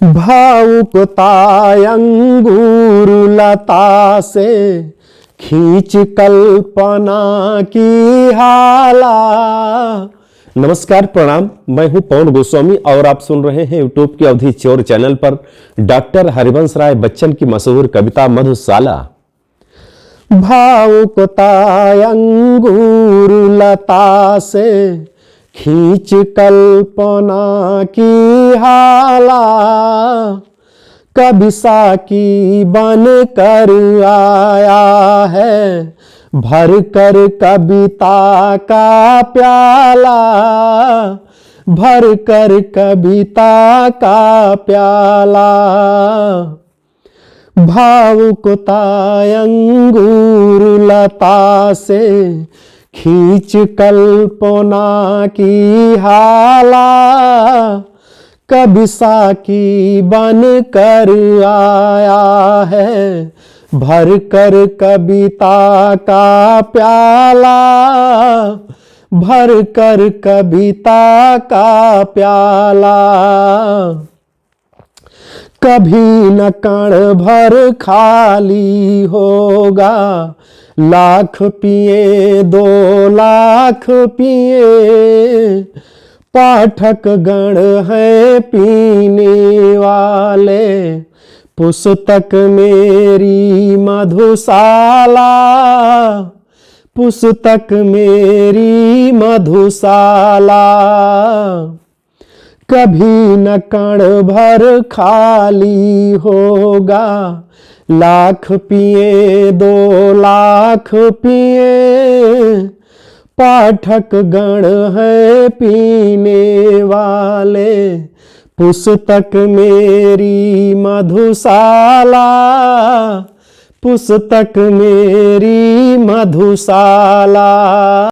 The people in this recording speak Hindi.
भावुकता अंगूर लता से खींच कल्पना की हाला। नमस्कार, प्रणाम। मैं हूं पवन गोस्वामी और आप सुन रहे हैं यूट्यूब की अवधि चौर चैनल पर डॉक्टर हरिवंश राय बच्चन की मशहूर कविता मधुशाला। भावुकता अंगूर लता से खींच कल्पना की हाला, कभी साकी बन कर आया है भर कर कविता का प्याला, भर कर कविता का प्याला। भावुकता अंगूर लता से खींच कल्पना की हाला, कभी साकी बन कर आया है भर कर कविता का प्याला, भर कर कविता का प्याला। कभी न कण भर खाली होगा, लाख पिए 2 लाख पिए, पाठक गण है पीने वाले, पुस्तक मेरी मधुशाला, पुस्तक मेरी मधुशाला। कभी न कण भर खाली होगा, लाख पिए 2 लाख पिए, पाठक गण है पीने वाले, पुस्तक मेरी मधुशाला, पुस्तक मेरी मधुशाला।